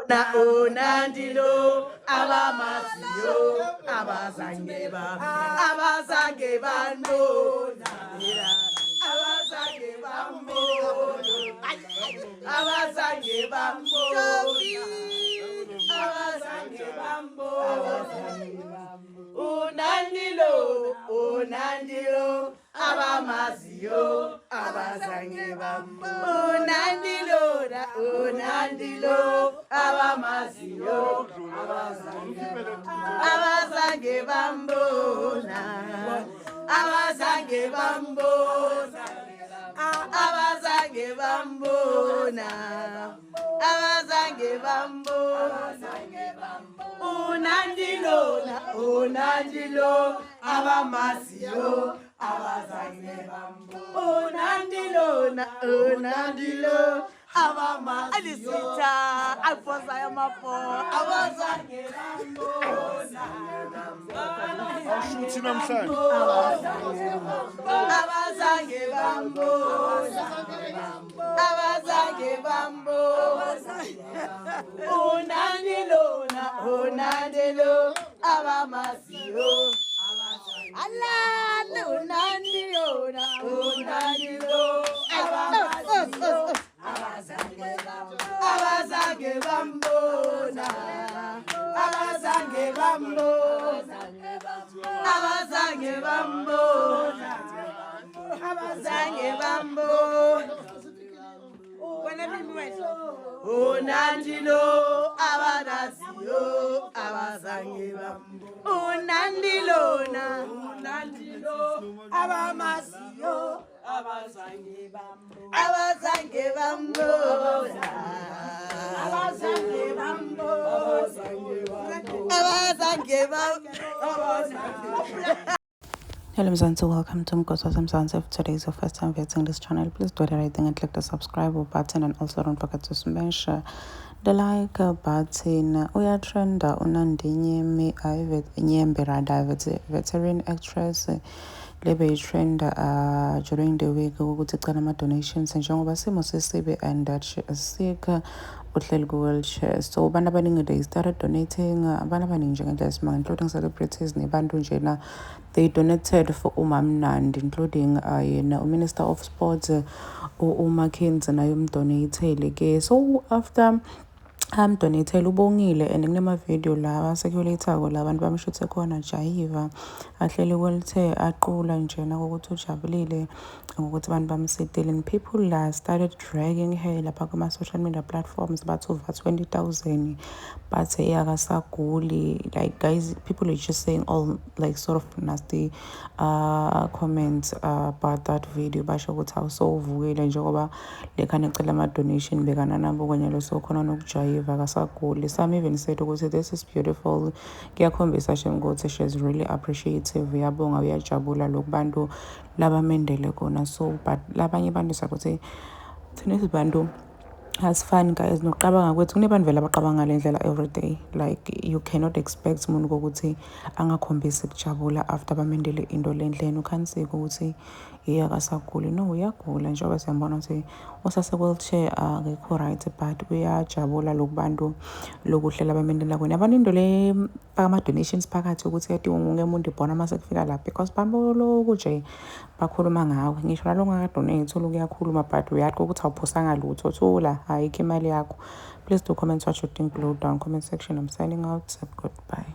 na unandilo abamaziyo abazange bambona abazange bambona unandilo abamaziyo abazange bambona unandilo abamaziyo abazange bambona abazange bambona unandilo abamaziyo abazange bambona unandilo abamaziyo alisita alfoza yamafo abazange bambona awushuthi namhlanje abazange bambona unandilo abamaziyo alala unandilo abamaziyo abazange bambona unandilo abanaziyo abazange bambona unandilo abamaziyo abazange bambona Hello Mzansi, welcome to Mkosi Mzansi. If today is your first time visiting this channel, please do the right thing and click the subscribe button, and also don't forget to smash the like button. Uya trenda unandinye nyembe rada veteran actress lebe trend during the week ukuthi cala ama donations njengoba simo sesibe and that she is sick uhleli ku-wheelchair, so abantu abaningi they started donating. Abantu abaningi njengendlela esimanga including celebrities nebantu njena they donated for uMamnandi, including yena uMinister of Sports uMcKenzie naye umdonatele ke. So after donatele ubongile and kunema video la circulator la abantu bamshuthe khona jayiva ahleli welithe aqula njena ukuthi ujabulile ukuthi abantu bamsetele, and people la started dragging her lapha kuma social media platforms bathi over 20,000 but yakasaguli. Like guys, people are just saying all like sort of nasty comments about that video basho ukuthi awusovukile njengoba lekhana ecela ama donation bekana nabo kwenye lo sokhona nokujayiva kasaguli. Some even said ukuthi this is beautiful, kuyakhombisa nje ukuthi she is really appreciative, uyabonga uyajabula lokubantu labamendele kona. So but labanye abantu sakuthi thina sibantu asifani guys nokuqabanga kwethu, kunebantu vele abaqabanga ngalendlela every day. Like you cannot expect umuntu ukuthi angakhombisi ukujabula after bamendele into lendleni. Ukhanisike ukuthi iyakasaguli, no uyagula njengoba siyambona ukuthi usase wheelchair akekho right, but uyajabula lokubantu lokuhlela bamendela kona. Abantu into le ama donations phakathi ukuthi yathi wonke umuntu ibona mase kufika lapha because bambo lokhu nje bakhuluma ngawe. Ngisho nalonga ka donate ukuyakhuluma but uyathi ukuthi awuphosanga lutho, thola ayikho imali yakho. Please do comment what you think below down comment section. I'm signing out. Goodbye.